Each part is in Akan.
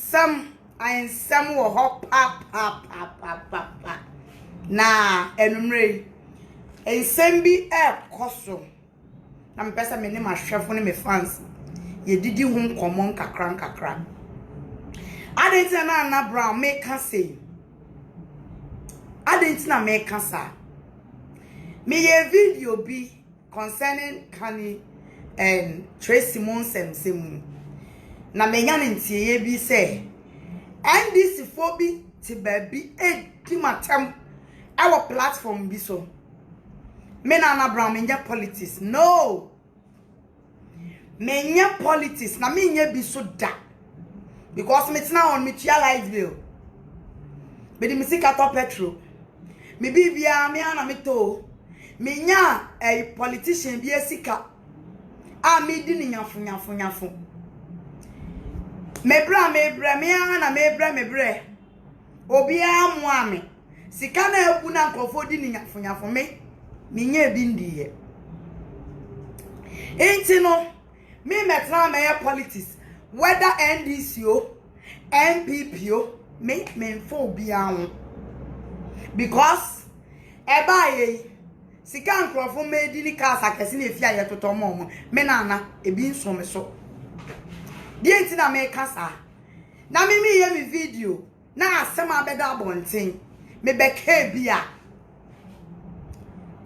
Some and some will hop up. Na enumre ensembi koso na mpesa me ne mahwefo ne me fans ye didi hu nkomo kakra adentina na Anna Brown make can say adentina make can sa me ye video bi concerning Kani and Tracy Monsem na menya ntie bi say NDC phobi ti baby edi matam our platform be so. Me na Anna Brown menya politics. No. Menya politics. Na me nye be so da. Because me tina on me tia light bill. Me di misika to petrol. Me bibia me ana me to. Menya a politician bi esika. A me di ni nyafo. Me bra me ana me bra. Obi a mo ame. Sika na ebu na nkofo di ni nyafo me nye bi ndiye enti no me metra me politics whether NDC o NPP o me mfo obi anwo because eba ye sika nkofo me di ni ka sakese na efi aye totomo me na ebi nso me so di enti na me kasa na me ye me video na asema beda bonten me beke bia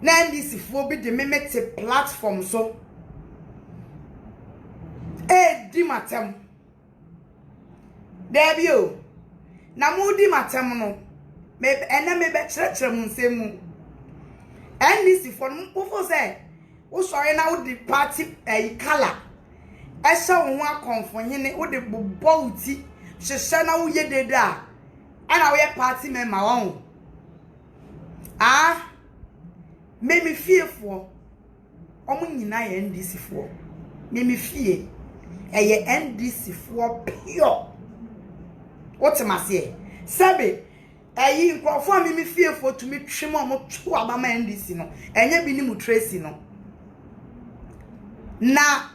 na NDC fo bi de memete platform so di matem debio na mu di matem no me ene me be kire mu nsemu NDC fo no mpo say wo sori na wo di party color ehye wo ho akonfonyene wo de bobo uti hyehyɛ na wo ye dede a ana wo ye party member won me fearful omo nyina ye NDC fo me fear eye NDC fo pure what mase sabe eyi nkrofo me fearful to me twem omo two abama NDC no enye bi ni mu Tracy no na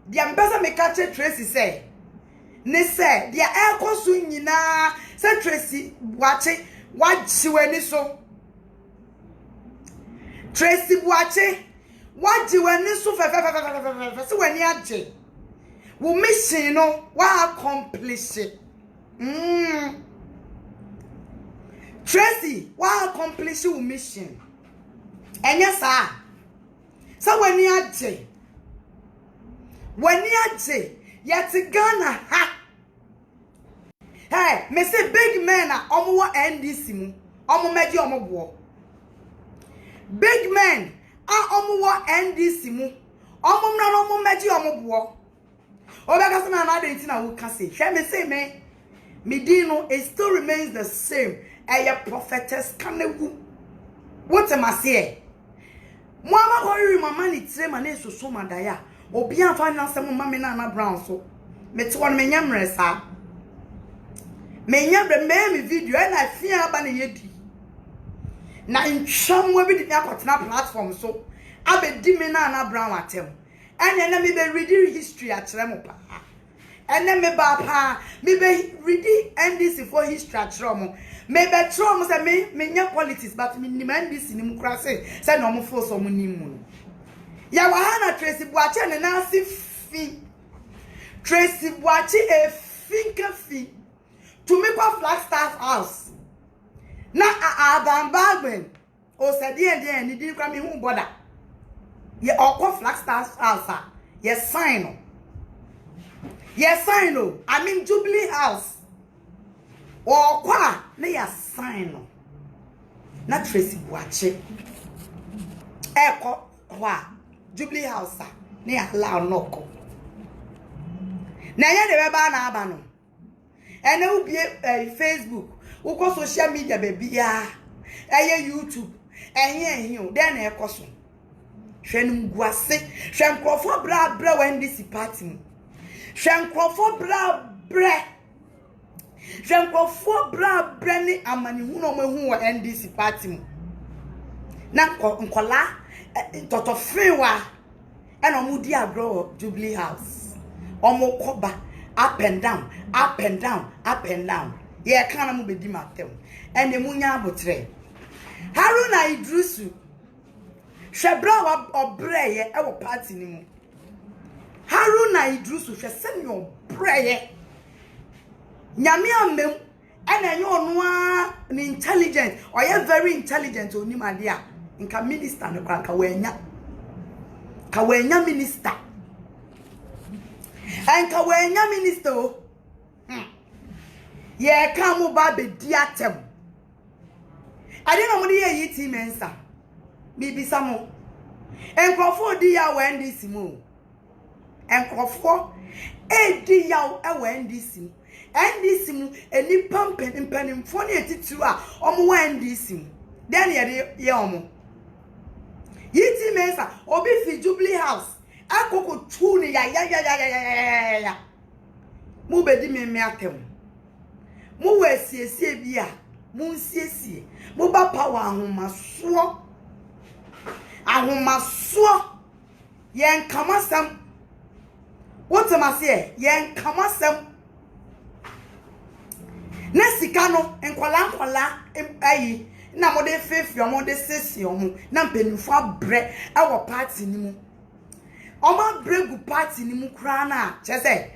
dia mbesa me catch Tracy say ne say dia ekoso nyina say Tracy wachi wani so Tracy Buache, what do when this so when you aje? Wo mission no, wa accomplish it. Tracy, wa accomplish your mission. And yes, sir. So when you aje, yet Ghana ha. Hey, me say big men are omo NDC mu, omo meji omo bo. Big men omo NDC mu omo na omo meji omo bo obeka se na ade nti na wo ka se hwe me say me dino it still remains the same prophetess kanewu what am I say mo ama ko ri mama ni tire ma na esoso madaya obi afa na nsem mama na Anna Brown so me te won me nyamre sa me nyamre me video na fia aba na yedi na ncham we bi di akotena platform so abedi me na Anna Brown atem ene na me be read history akere mo pa ene me ba pa me be read NDC for history akere mo me be tro mo say me nya politics but me nim NDC ni mu kra say na mo fo so mo nim mu ya wa na Tracy Buache ne na si fi Tracy Buache e finka fi to me pa Flagstaff house na abambagben o se die ni di kwa mi hu border ye okọ Flagstaff house ye sign no I mean Jubilee house okọ na ye sign no na Tracy Buache eko wa Jubilee house na ya allow noko na ye de be ba na aba no ene ubie Facebook uko social media baby ya YouTube o den na ekoso hwenum guase hwenkrofo bra NDC party Shenkrofo bra bre. Shenkrofo bra bre ni amani hu no mahu wo NDC party mu. Na nkola toto frewa and omudi agro Jubilee House. Omo koba up and down, up and down, up and down. Ye kana mu bedi matem. And the munya abotre. Haruna Idrisu. Shebra wa obreye e wo party ni mu. Haruna Idrisu hwe senyo breye. Nyame amem ena enye onu a ni intelligent or ye very intelligent oni made a nka minister no kwanka wanya minister enka wanya minister o ye ka mu ba be di atem ade na mo ye yi ti mensa bibisa mo enkrofo di ya wa NDC mu enkrofo di ya wa NDC mu NDC mu enipa mpanimfo na etitiru a omo wa NDC mu den ye omo yiti mensa obi fi Jubilee House akoko tu ni ya mu bedi me atem mu we siesie bi a mu nsiesie mu ba power ahomaso yen kamasam wotamase yen kamasam na sika no enkwala ayi na mo de fefi mo de sesi omo na mpenufo abre ewo party ni mu omo bregu party ni mu kra na chese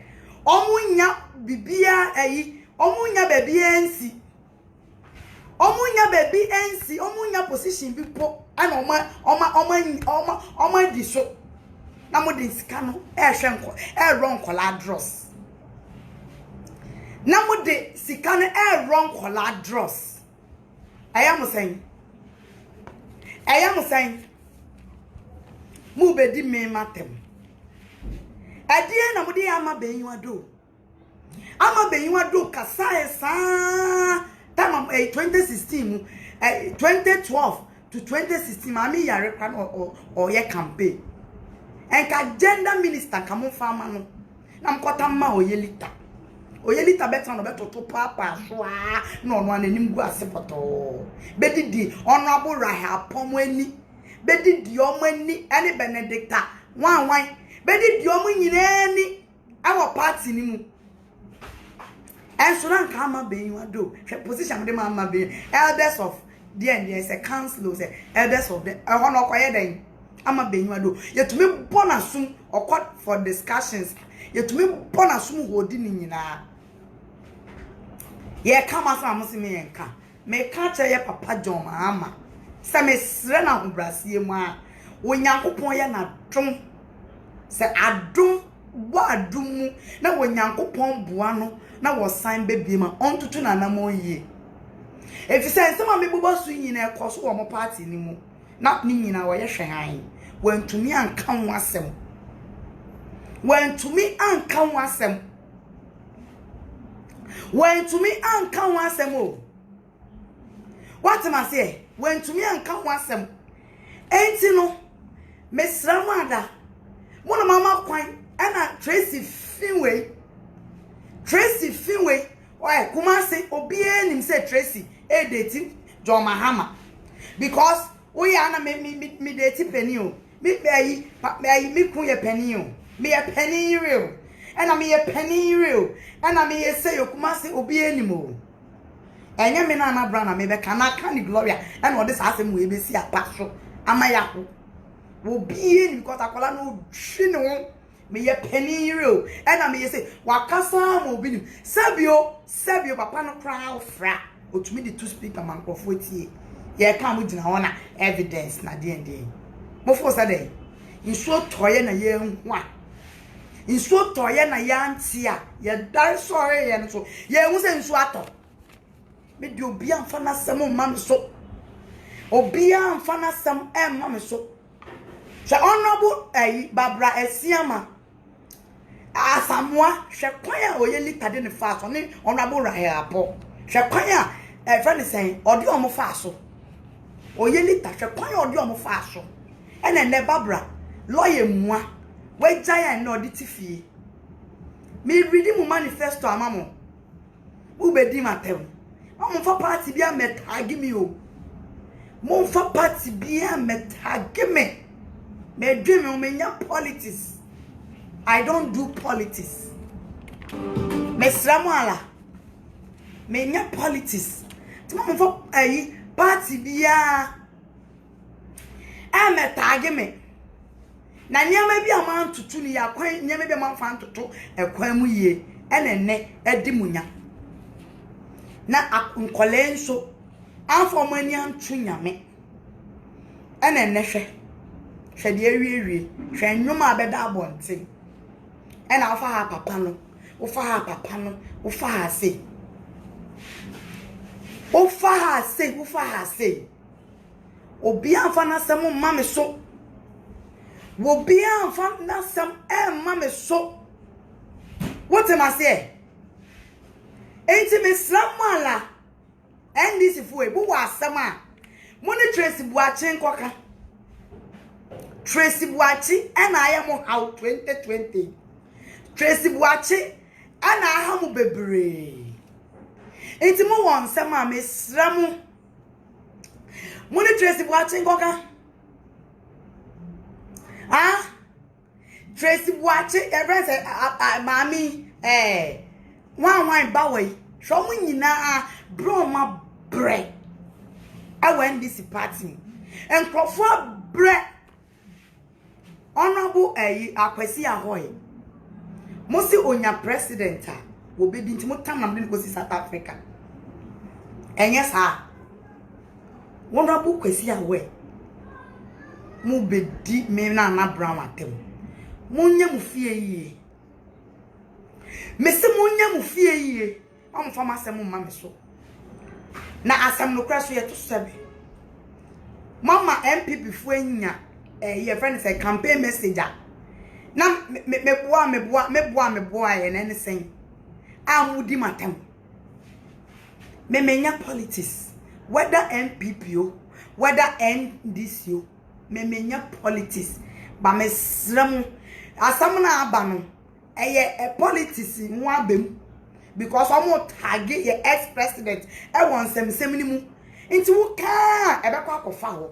omo nya bibia ayi omo nya baby ensi omo nya position bi po ana omo di so na mo de sika no ron kola dross na mo de sika no ron kola dross I am saying mu be di me matem adie na mo de ama benyiwa do kasa esa time 2016 2012 to 2016 mami yare kran o ye campaign enka gender minister kamo farmer no na mkota ma oyelita better no better to papa so no anim gu asepoto bedidi honorable Rahel Pomweni bedidi omo ani ene Benedicta wan bedidi omo nyina ni awo party ni mu enso na nka ama benyiwa do position de ma be elders of there say council say elders of the hono koye den ama benyiwa do yetumi bonasum okot for discussions yetumi bonasum hodi ni nyina ye kama so amusi me yenka me ka che ye papa John Mahama se me sre na obrasie mu a wonyankopon ye na dum se adum bo adum mu na wonyankopon boa no na wo san bebie ma ontutu na namon ye efise nsema me bubo su nyina ekoso wo mo party ni mu na ni nyina wo ye hwehan wantumi anka ho asem wantumi anka ho asem when to me anka wasem o what am I say when to me anka wasem enti no mesra mada mo na mama kwan ana Tracy Finway why Kumasi obi enim say Tracy dating John Mahama because we are na me date penny o me bayi me kun ye penny o me a penny real and I me a penny real and I me say Kumasi obi enimo enye me na brana me be kana kan Gloria and all this asem we be see apaso amayako obi enim because akola no hwi no me ye penny real and I me say wakasa mo obi nim sabio papa no cry fra otumi the two speaker man crofo tie ye kan mo gina hona evidence na de mo fo sa dey nso toye na ye hu a nso toye na ya nti a ye dar sorry ye nso ye hu se nso ato me di obi amfa na sem mam so obi amfa na sem mam so se honorable Barbara Esiama asamwa hwe kwan a oye litade ne fa so ne honorable Rahel Apo hwe kwan a friend say odi omo fa so oye lita hwe kwan a odi omo fa so ene ne Barbara lawyer mua we giant no di tifie me reading mu manifesto amamo ubedi matem mo fa party bia metagi me o mo fa party bia metagi me dream o menya politics. I don't do politics. Me sramu ala menya politics ti mo fa party bia metagi me na nyama bi ama tutu ni yakwan nyama bi ama fa ntoto ekwan mu yie enenne edi munya na nkole nso afọ mani antu nyame enenne hwe de awie hwe nnwoma abeda abonte ena afa ha papa no ufa ha papa no ufa ha se obi afa na sem mame so wo bi afa na sem mame so what am I say enti me slamala NDC fu ebu wa asem a mo ne Tracy Buachi nkoka Tracy Buachi na aye mo how 2020 Tracy Buachi na aha mo bebre enti mo won sem a me sramu mo ne Tracy Buachi nkoka Tracy Buachi everyone mami wan bawai so mo nyina bro ma bre awen this party enkrofo bre honorable Akwesi Ahoy mo si onya president a wo be di ntimo tamam de ko si South Africa enye sa honorable Akwesi Ahoy mo be di me na brown atem mo nya mu fie yi me se mo nya mu fie yi am fama asem ma me so na asem no kra so ye to sebe mama MPP fu anya your friend say campaign messenger na me boa ye na anything amudi matem me menya politics whether MPP o whether NDC o me menya politics ba me sram asam na aba no eye politics nwa abem because omo tag your ex-president won sem ni mu nti wo ka ebekwa akofa ho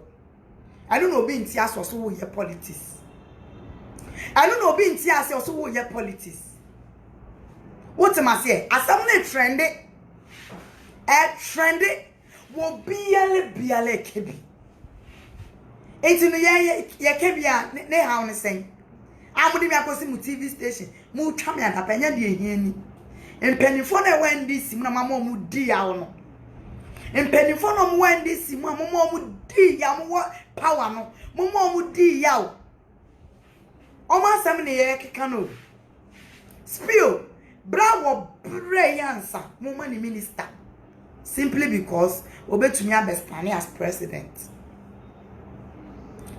I don't know be nti aso so wo ye politics I don't know be nti aso so wo ye politics what am I say asam na trend wo biale kebi enti no ye kebi a ne ha on sen amudi mi akosi mu TV station mu twa me adapanya de ehiani empenifo na wendi sim na mama mu di ya no empenifo na mu wendi sim mama mu di ya mu power no mama mu di ya o ma sam ne ye keka no spill bravo brayansa mama ni minister simply because obetumi abestani as president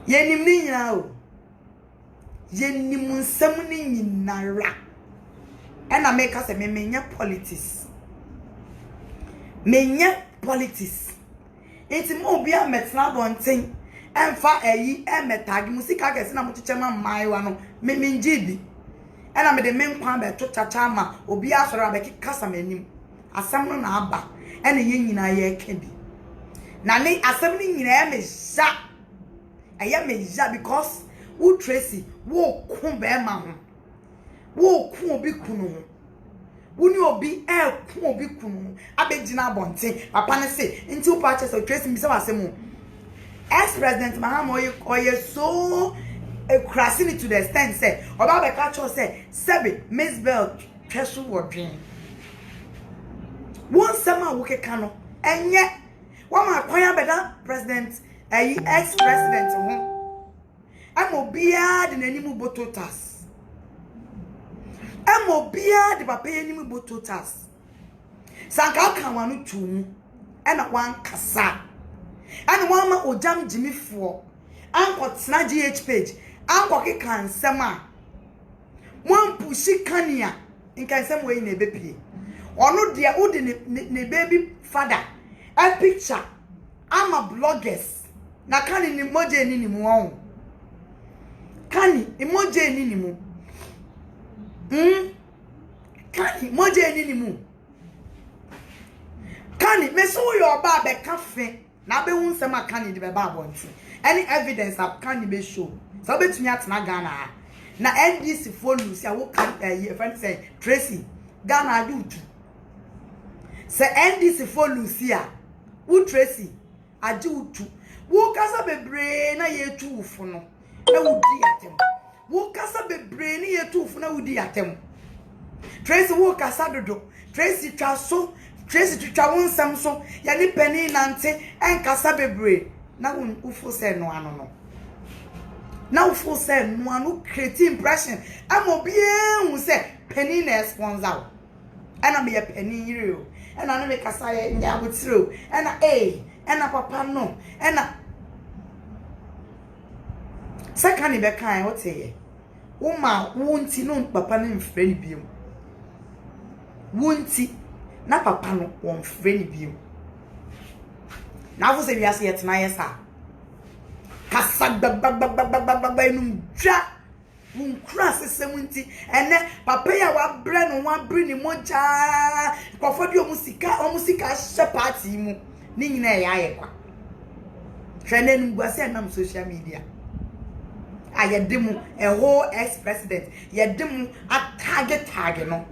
yenim ni nyina o yenim nsam ni nyinara ena make us menya politics enti mo bia metna bonten emfa emetag musika kese na mochichema maiwa no menjibi ena me de menkwa be to chacha ma obi asoro abeki kasa manim asem no na aba ena ye nyina ye kebi na ne asem ni nyina me ja because who Tracy wo ku be ma ho wo ku obi kunu woni obi ku obi kunu abegina bonten papa ne se nti wo pa chese Tracy mi se wasem ex-president Mahama oye so crashing to the extent say oba be catch us say sebe Miss Bell tweso wodwen won sama wo keka no enye wa ma kwan abeda president ex-president ho amobia de nanimu bototas amobia de papa yanimu bototas sanka kan wanu tumu ena wan kasa ani wan ma ojam jimifo ankotena GH page ankoke kan sema wan pushi kania nkan sema we na ebepie onu de udi ne baby father a picture ama bloggers na kani ni moje ni mu won kani emoji ni mu Kani moje ni mu. Kani me so your ba be cafe na be hu nsem akani de be ba abonti. Any evidence of Kani be show. So betumi atena Ghana. Na NDC follow say wo kan friend say Tracy Ghana do tu. Say NDC follow see a wo Tracy age utu. Wo kasa bebre na ye tu ufo no. Na wo di atem. Wo kasa bebre na ye tu ufo na wo di atem. Tracy wo kasa dodo. Tracy twa so. Tracy twa won sam so. Ya ni pani nante en kasa bebre. Na wo ufo se no ano no. Now for say no one create impression. I'm obie say penny na sponsor. And I be a penny you. And I make a say nya with through. And and papa no. And second be kan what say. Woman wonti no papa no mfrɛ biom. Wonti na papa no won mfrɛ biom. Na for say we ase yet na yesa. Kasa babababababa enum dwa munkura sesemunti ene papa ya wa bre no wa bre ni moja kwafo di omusika hye party mu ni nyina ya ye kwa hwene nu guase nam social media ayedemu a whole ex president yedemu a target no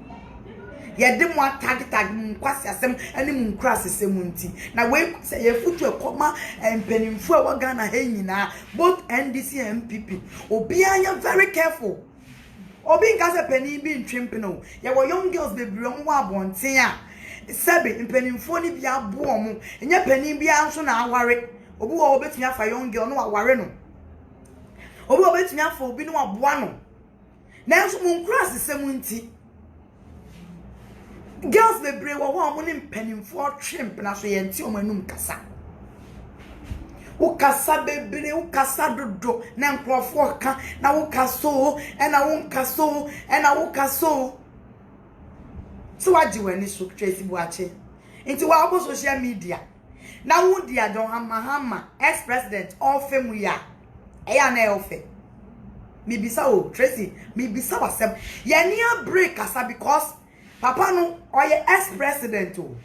yedemu a target nkwase asem ene munkura sesemunti na we say ye futu ekoma empenimfu a wa Ghana he nyina both NDC and MPP obi anya very careful obi nka se peni bi ntwempe no ye wo young girls bebre omo wa abonten a sebe empenimfu ni bia bo omo enya peni bia nso na aware obi wo obetumi afa young girl no aware no obi wo obetumi afa obi no aboa no na nso munkura sesemunti girls bebre wo ho ni mpanimfo twemp na so ye nti o manum kasa wo kasa bebre wo kasa dodo na nkrofo ka na wo kaso na wo kaso na wo kaso so waji wani so Tracy Buache nti wa obo social media na wo dia don hama ex president of femu ya eya na ofe mi bisa o Tracy mi bisa wasem ye nia break kasa because papa no oye ex president o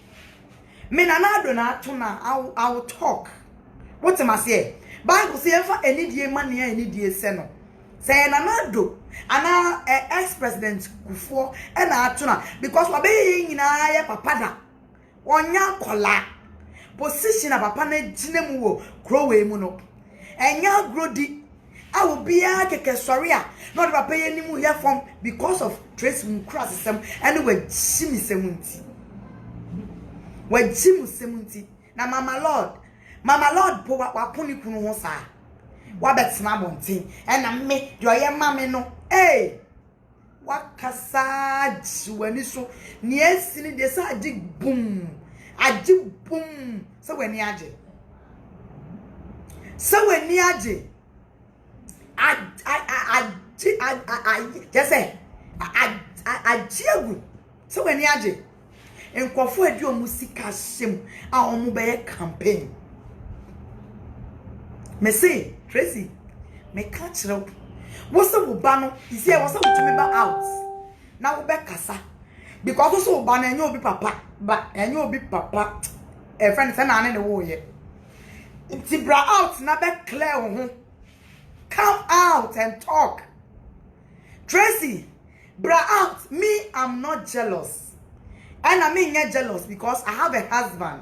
me na do na to na I will talk what am I say Bible say fa enidie mane enidie se no say na do ana ex president Kufuor e na ato na because wa be nyina ye papa da onya kola position na papa na gine mu wo krowe mu no enya grodi I will be a keke sorry not about paying any more from because of Tracy Nkura system and we Jimmy Semunti. We Jimmy Semunti. Na Mama Lord po wa puni kunu ho sa. Wa betina bontin. And na me do ye mame no. Eh. Wa kasa wani so ni esini de sa adi boom. Adi boom. So we ni age. So we ni age. Just say I jiagu so when yaje enkofo adi omusika hyem a omu be campaign me say Tracy me catch up what's the ba no isi e what's to me ba out na wo be kasa because so ba na enye obi papa ba enye obi papa friend say na ne wo ye nti bra out na be clear ho. Come out and talk. Tracy, bra out. Me, I'm not jealous. And I mean not jealous because I have a husband.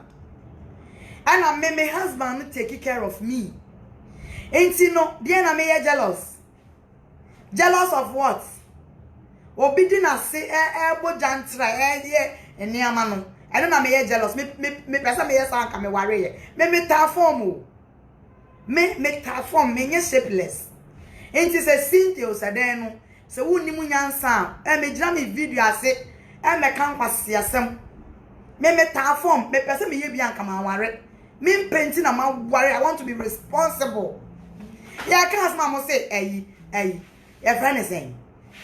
And I mean my husband taking care of me. Ain't you know, then I mean jealous. Jealous of what? Obidina say bo jantra and near mano. I don't know me jealous. Me person me yes I me worry. Me ta form. Me ta form me shapeless. Enti se Cynthia Osadeno se wonni mu nyansa me gira me video ase me kan kwase asem me ta form me pese me ye bia nka ma ware me penti na ma ware. I want to be responsible. Ya kan asma mo say your friend is saying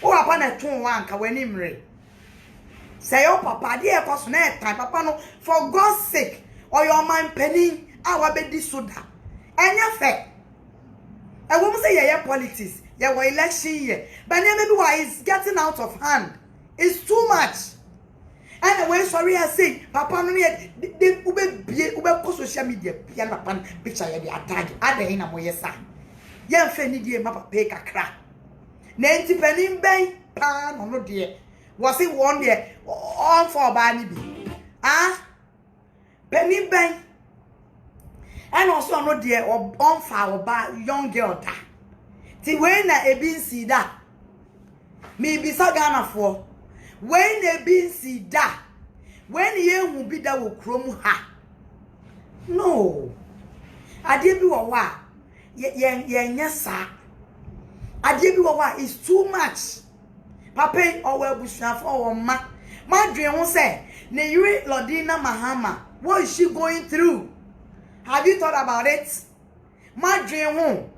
o papa na tun wa nka wani mre say your papa dey ekoso na time papa no for God's sake or your man penny awa be di soda enya fe I won't say yeah politics, yeah election year, but maybe why it's getting out of hand. It's too much. Anyway, sorry, I say, Papa, no, they ube social media, piano pan picture, the attack, other in a way, son. Young Fanny, dear, Papa, pay a crack. Nancy Penny Bay, pan, no dear. Was it one day all for Barney? Ah, Penny Bay. And also, no dear, or on fire by young girl. Ti when na ebin si da. Me be sa Ghana for. When ebin si da. When ye hu bi da wo krom ha. No. Ade bi wo wa. Ye nya sa. Ade bi wo wa is too much. Papa o wa busuafo o ma. Ma dwen ho say, ne yiri Lordina Mahama. What is she going through? Have you thought about it? Ma dwen ho.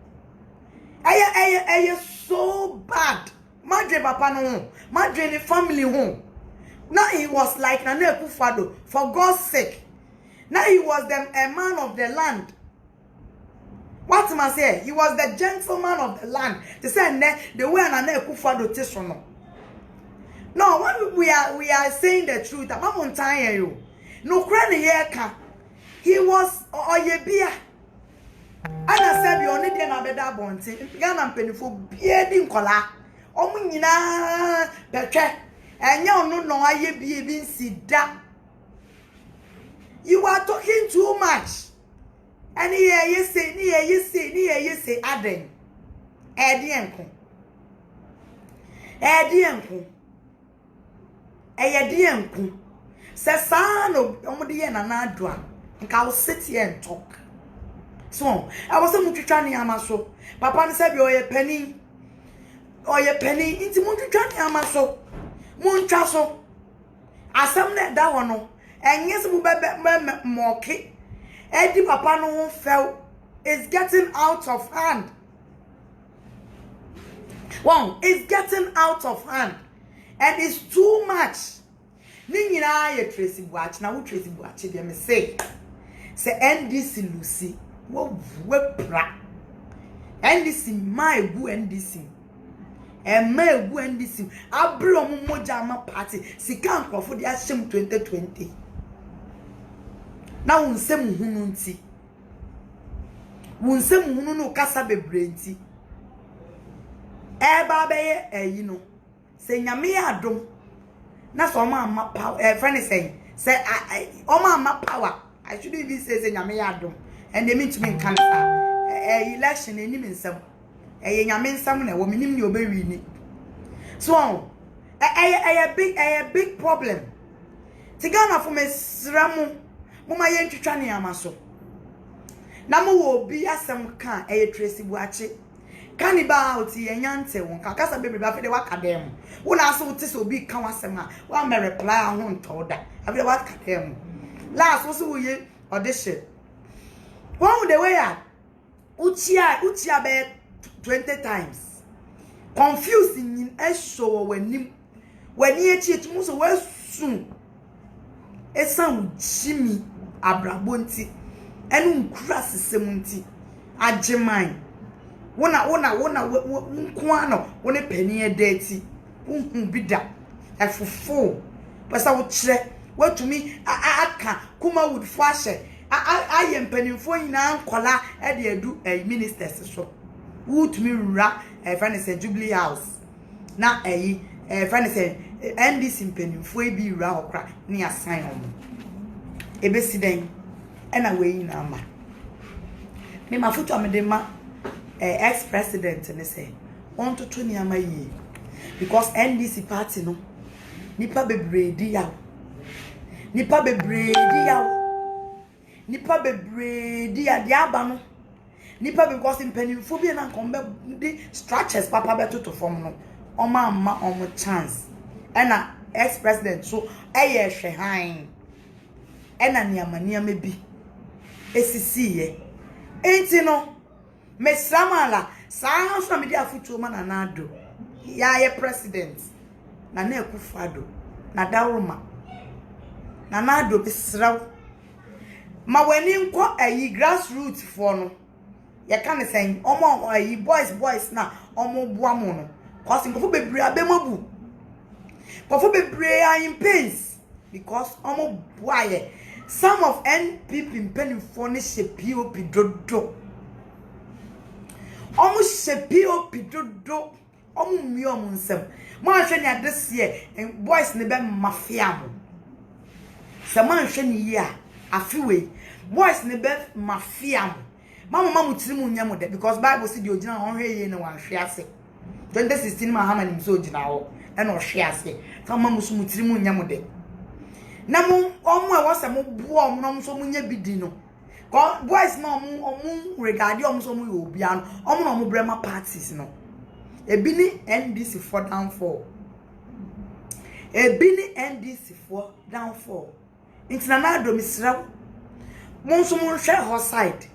Aye, so bad. Madre papa no, madre the family home. Now he was like Nana Akufo-Addo, for God's sake. Now he was a man of the land. What am I say? He was the gentleman of the land. They say the way Nana Akufo-Addo tishono. No, when we are saying the truth, I'm on time you. No cranny here. He was oyebia. Ana said you only den abeda bonte. Ghana mpenifo biedi nkola. Omu nyina betwe. Enya onu no aye bi nsida. You are talking too much. And you say aden. Edi enko. Eyedi enko. Se sa no omu de ye na na adua. Nka will sit here and talk. So, I was a mutritani amaso. Papa said, "You're a penny, into mutritani amaso. Munchaso. As some net that one, and yes, mocky. Eddie Papa no fell is getting out of hand. One is getting out of hand, and it's too much. Nina, you Tracy Watch now, Tracy Watch, they may say NDC Lucy. Wepra NDC my bu NDC my bu NDC abro moja ma party sika nkofo de ahyem 2020 na wonsem hunu nti wonsem hunu no kasa bebre nti ba beye eyi no se nyame adom na so ma ma power friend say o ma power I shouldn't even say nyame adom. And they mean to me cancer. Election any mean some. Yamin some na woman in your baby. So a big problem. Tigana for me sramu. Mama yen to trani amaso. Namu will be as some can a Tracy watch it. Cannibal out ye yante won kakasa baby ba fe de waka dem. Wona so ti so bi kan wasema. Wa me reply ahun to da. Abi waka dem. Last so ye audition. One the way Uchia be 20 times. Confusing in show when you cheat most well soon. A son Jimmy Abrabonti and crass 70 at Gemine. Wona one a penny a dirty. Be that. And for 4. But I would check what to me I can Kuma would flash it. I am penny for na nkola e de adu ministers so woot me ra friend say Jubilee House na friend say NDC penny for e bi ra okra na assign on ebesi den e na we na ma me mafuto me de ma ex president ne say want to tuni ama yi because NDC party no nipa bebre di yawo Nipa bebre di aba no nipa because mpanimfo bi na nkombe di structures papa beto to form no oma ma omo chance ena ex president so eye hwe han ena niamania bi esisi ye enti no mesramala saa so na me di afutu ma na nado ya ye president na Akufo-Addo na Dawroma na nado bisraw ma wani nko ayi grassroots for no ye kan say omo ayi boys na omo boa mo no cause nkofo bebre abemabu nkofo bebre are in pains because boy some of NPP penny for ne she POP dodo she POP dodo mi nsem mo ahwe ne this year boys ne be mafia mo se man hwe ne yi a afiwe boys ne be mafia mo mama tiri mu nya mo de because Bible say the ogina on hwe ye ne wan hwe ase 2016 Mahama ni so ogina ho e na hwe ase fa mama so mu tiri mu nya mo de na mo e wo se mo bo mo no so mu nya bidi no boys na regard so mu yo bia no no mo brema parties no ebi ni NDC for downfall ebi ni NDC for downfall intina do misra mon so mon hwe ho side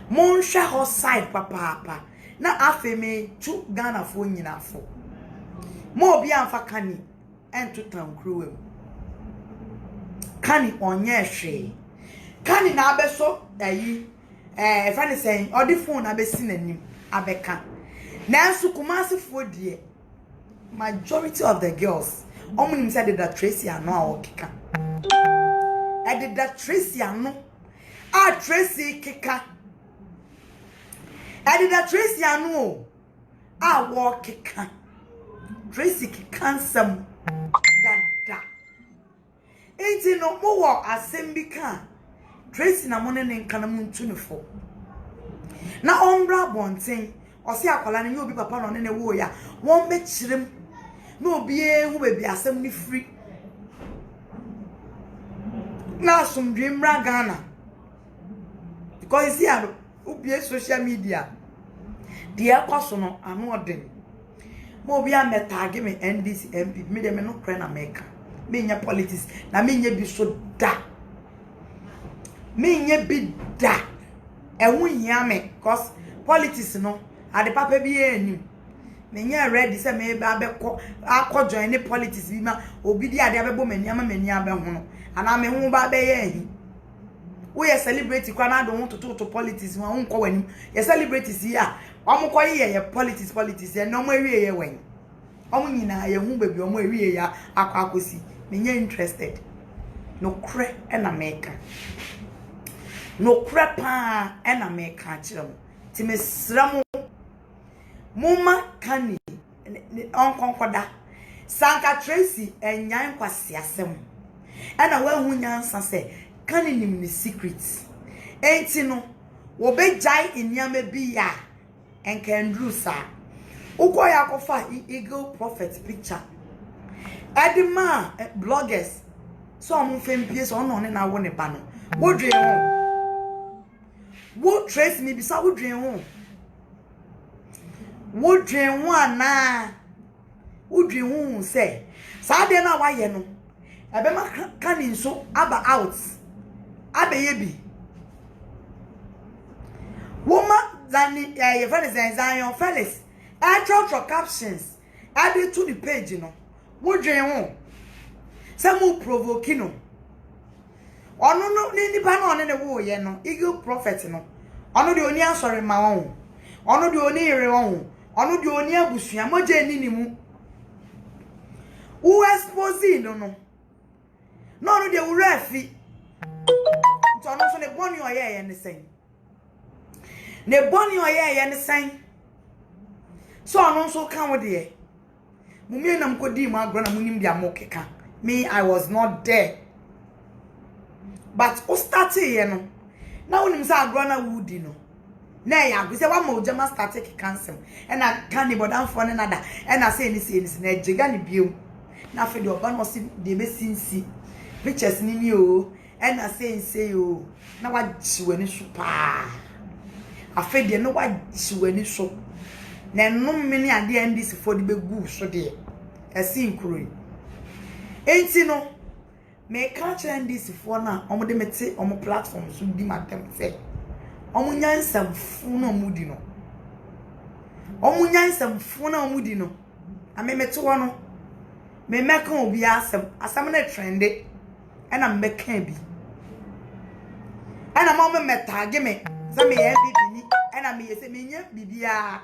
mon hwe ho side papa na afeme tu Ghana fo nyina fo mo obi amfa kani ento tankruwem kani onye hwe kani na abeso ayi fani sen odi phone abesi nanim abeka nansu kumasifo die majority of the girls omunim said that Tracy ano a okika I did that Tracy ano Tracy kika I did that Tracy ano a wo kika Tracy kika nsam dada enti no mo wo asem bi ka Tracy na mo ne nka na mo ntunefo na ombra bonten osi akola ne obi papa no ne wo ya won be kirem na obi ehu be asem ni free na sumdwe mra Ghana because here obi social media de akwaso no anu odin mo obi a metag me NDC MP me de me no kra na meka me nya politics na me nya bi so da me nya bi da ewu hia me cause politics no ade papa bi eni me nya ready say me ba be join the politics bi ma obi di ade abebo mani ama mani abe ho no ana me hu ba be ye ehi wo ye celebrate kwa na do ho to politics wa hu ko wani ye celebrate si a omo ko ye politics ye no mo ewie ye wen omo nyina ye hu ba bi omo ewie ya akosi me nya interested no kre na meka no crepa ena me ka kirem ti me sram muma kani onkonkoda sanka Tracy enyan kwase asem ena wa hu nyansa se kani nim ni secret enti no wo be jai eniame bi ya enkandru sa ukoya kofa Eagle Prophet picture edima bloggers so am fempie so no ne na wo ne ba no wodwe ho wo Trace me bisa wo dwen ho ana wo dwen ho se sa de na wa ye no ebe ma kan nso aba out abeye bi woman zani your friend is Zion Felix actual captions add to the page no wo dwen ho se mu provoke no onu no ni pa no ne wo ye no Eagle Prophet no onu de oni asori ma won onu de oni ire won onu de oni abusua moje ni mu u expose no no onu de wura fi to onu so ne boni oye ne sen ne boni oye ne sen so onu so kan wo de mumie na mkodi mu agro na munim dia mokeka me I was not there. But o started here no. Na wonim say agro na woodi no. Na ya go say wa ma ojama started cancel. E na kan ni bodan fo ne nada. E na say ni na jiga ni biom. Na fe de oba no si de be sinsi. Pictures ni o. E na say o. Na wa jiwani so pa. Afe de no wa jiwani so. Na enum me ne ade NDC fo de be gu so de. Esi nkuro. Enti no me catch NDC for na omo de mete omo platform so di matem say omo nyansam fu na omo di no omo nyansam fu na omo di no ame mete wo no me meka obi asam na trend e na meka bi ana ma me metage me say me ye bibi ni na me ye say me nya bibia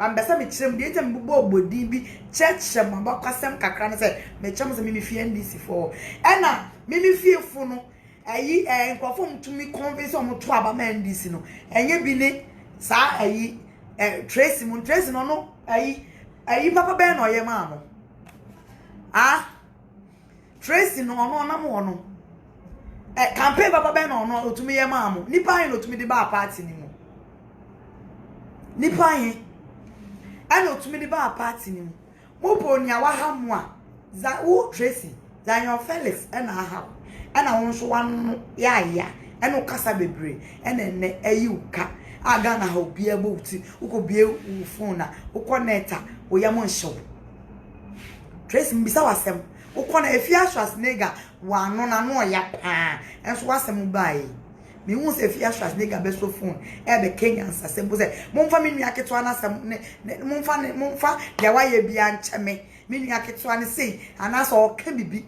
Mambesa me kyerem de etem bubo obodin bi church mamba kwasem kakra ne se me kyerem se me fie NDC for ena me fie fu no ayi nkofo mtumi convince o mto aba ma NDC no enye bi ne sa ayi Tracy no ayi papa be na oye ma no Tracy no na mo no campaign papa be na no otumi ye ma mo nipa yin otumi de ba party ni mo nipa yin ana otumi de ba party ni mo bo nya wa ha mo a za wo Tracy za your Felix ana ha ana won so wan ya ana kasa bebre ana ne ayiuka aga na ha obi abouti uko bie u phone na uko neta wo ya mo nhyew Tracy mbisa wasem uko na efia Schwarzenegger wa no na no ya pa enso wasem bai me hu se efia Schwarzenegger be so phone e be Kenya nsasem bo se momfa me nua keto na asem momfa ya wa ye bia ncheme me nua keto na sei anaso o ka bibi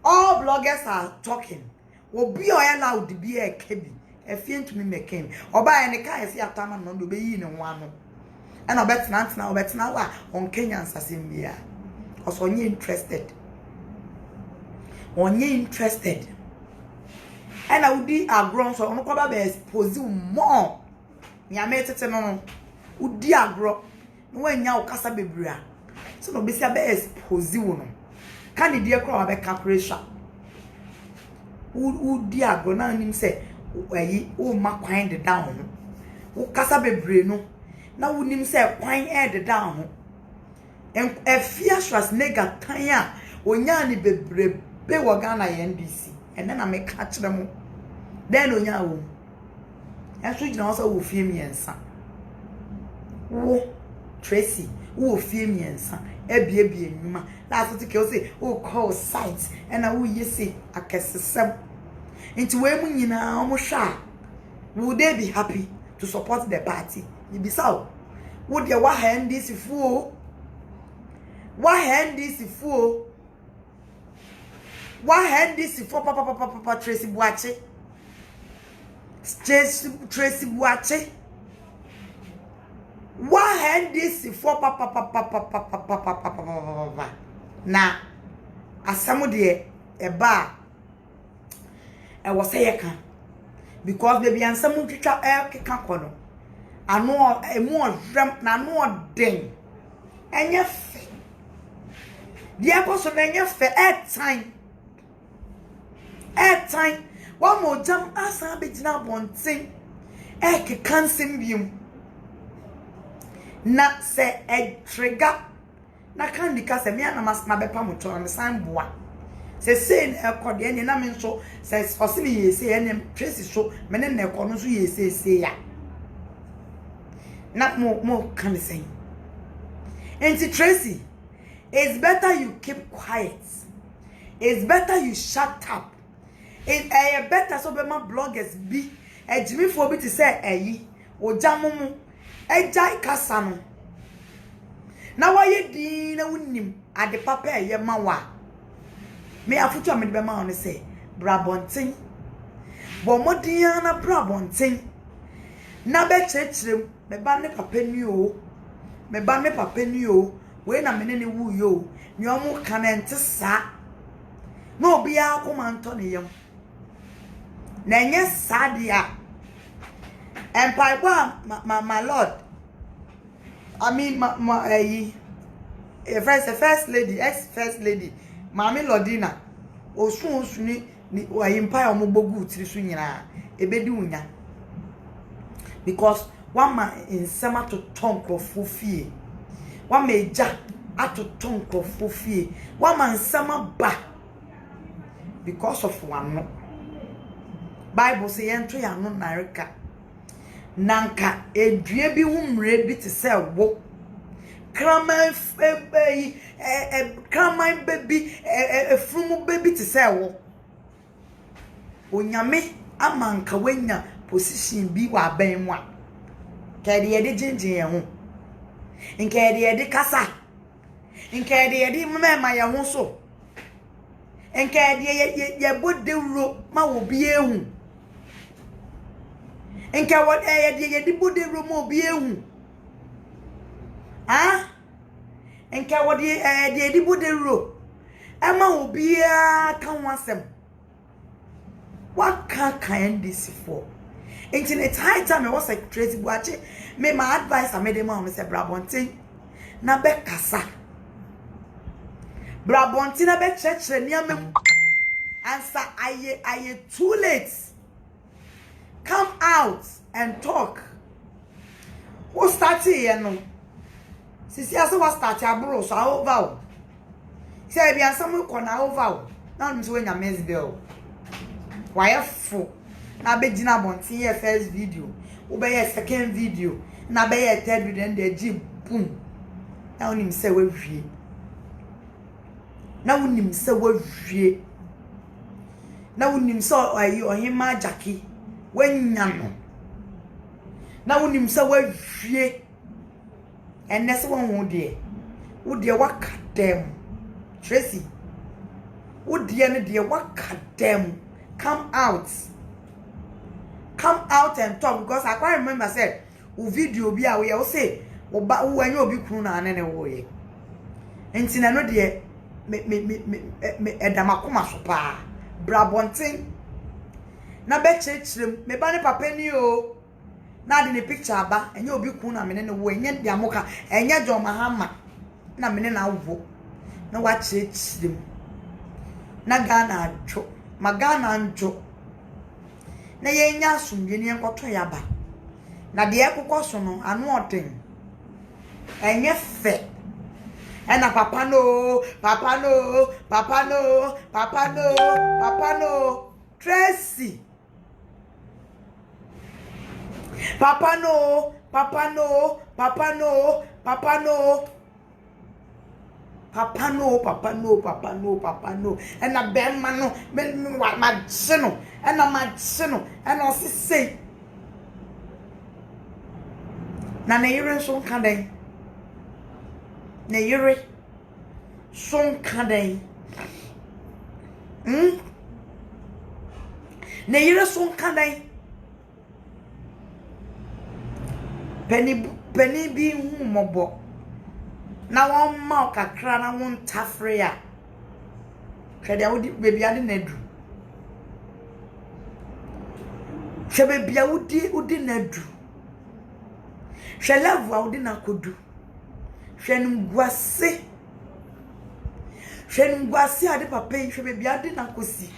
all bloggers are talking obi o ya loud bi e ka bi efie ntumi meken oba ne ka esi atama no do be yi ne ho ano e na obetna wa on Kenya nsasem bia also onye interested and I would be a grown so on cover be expose more nya metete no would di agro no nya okasa bebrea so no be se be expose wo no kan di ekro be calculation would di agro na nim se ayi o ma kwan de down wo kasa bebre no na wonim se kwan e de down en efia Schwarzenegger tan a onya ni bebre be wo Ghana NDC and then I make catch them then onya wo enso gina wo so wo fie miensa wo Tracy wo fie miensa ebie nyuma last week you say wo call site and I wo yesi akesesem nti we mu nyina omo hwa would they be happy to support the party you be so would you wa hand this fool wa hand this fool wa hand this for papa Tracy Buache Tracy Buache wa hand this for papa na asamo de eba e wo say ye kan because baby ansam twitwa e keka kono ano emu odrem na no den enye fe dia ko so enye fe airtime one more jam asa begina bonten e keka nsem biom na se e trigger na kan dika se me na mas na bepa moto on san boa se say na ekode ene na me nso se osimi yesi ene Tracy so me ne na ekono so yesi ya na mo kan say enti Tracy it's better you keep quiet, it's better you shut up. It better so be my bloggers be e jimi fo bi to say eyi ojamumu eja ikasa no na waye din na wunim ade papa eye mawa me afutu amede be ma on say brabontin bo modin na brabontin na be chechirem me ba ne papa ni o we na mene ne wu yo ni omu kanente sa no obi akoma nto ne yam na nye sadia empire my lord I mean first lady ex first lady mami Lordina osun ni wa empire omogbogu tiri so nyina ebedi unya because one man in sema to tonk of fie one meja ato tonk of fie one man sema ba because of one no Bible say ento ya no narika nanka edue bi humre bi te se wo kraman kraman baby frumu baby te se wo onyame amanka wanya position bi wa ban mu a kede ye de jinjin ye ho nkede ye de kasa nkede ye de mema ye ho so nkede ye bodewro ma wo bi ehu nka what ye de bodewro ma obi ehu ah enka wodi de edibo de ro ema obi a kan wasem what can this for enti the time was secretary buache me my advice amede ma say brabontin na be kasa brabontin na be chechre niamem answer aye too late come out and talk who start here no sisi aso was start abro so over say bia some ko na over na nso nya mezbel why fo na be gina bontin ye first video wo be ye second video na be ye third video and the jib boom na onim say we hwie na onim say we hwie na onim so ayi ohima jaki wenya no na onim say we hwie ennese won wo de wakadem Tracy wo de ne de wakadem come out and talk because I can't remember said o video bi a we say wo ba wo anya obi kunu na ane ne wo ye enti na no de me edamakoma so pa brabontin na be chirechirem me ba ne papa ni o na de ne picture aba anya obi kunu na me ne wo enya de amoka enya John Mahama na me ne na wo na wa chirechirem na Ghana adwo magana njo na yenya asumdwe ne enkoto yaba na de ekokoso no anu oden enye fe ena papa no Tracy papa no and a bad man no my channel and a my channel and also say na yire so kan na yire so kan na yire so kan penny bi hu mobo na won ma kakra na won tafre a hwede wodi bebi ade na du hwe bebi a wodi na du hwe level a wodi na kodu hwe ngwase ade papa hwe bebi ade na kosi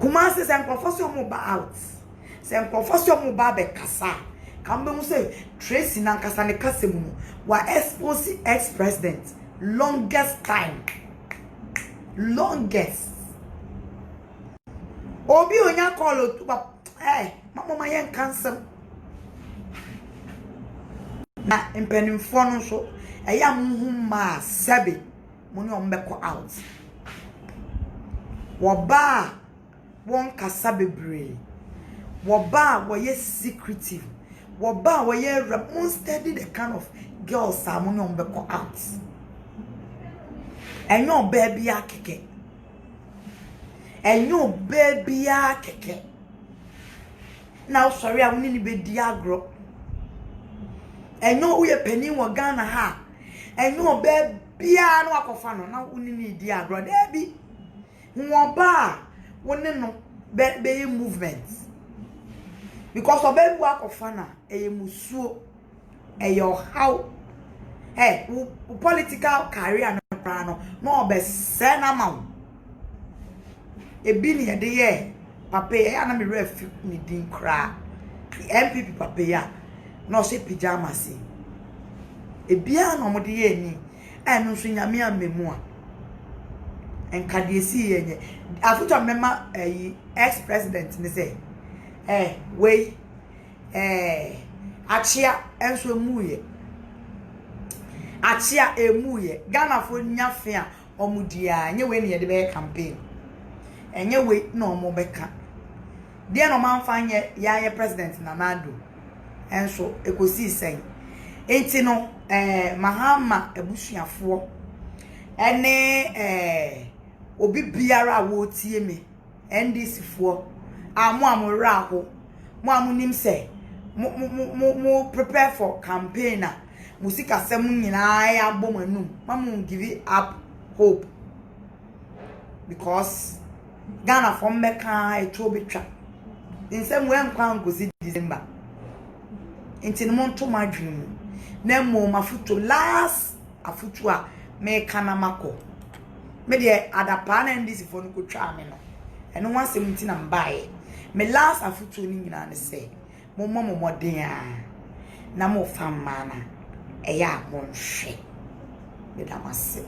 kuma se nkofosio mo ba out se nkofosio mo ba be kasa Kambe say Tracy Nankasa ne kasemu wa expose ex-president longest time. Obi onya call to ba mama yen cancel. Na impenimfo no so eya muhuma sebe muni ombeko out. Woba won kasa bebre. Woba wo ye secretive. Woba wo ye study the kind of girls muni ombeko out. Enyo baby akeke. Enyo baby akeke. Now sorry I woni ni be diagro. Enyo uye penny wo Ghana ha. Enyo baby no akofa no na woni ni diagro debi. Woba woni no be movement. Because obebu akofa na musuo eyo how political career no be sena ma ebi ni de ye papa ya na me ref ni din kra MPP papa ya no se pajamas ebi a no mo de ye ni enu so nyame amemu a enka de si ye nye afuto mema ex president ni say we achia enso emuye achia emuye Ghana fo nyafe a omudia nye we ne de be campaign enye we na omo beka de no manfa nye ya president Nanado enso ekosi sen enti no Mahama ebusuafo ene obi biara wo tie me NDC fo amu amura ho mo amunim se mo prepare for campaign musika sem nyina ya bom anum mamu give up hope because Ghana from Mecca eto betwa nsem we nkwa ngozi December enti no monto madwin na mo mafuto last afutu a me kana mako me de adapa na ndisi fo no kotwa me no eno wasem nti na mbae me last afutu ni nyina ne se mo moden a na mo famma na eya mo nhwe me da mase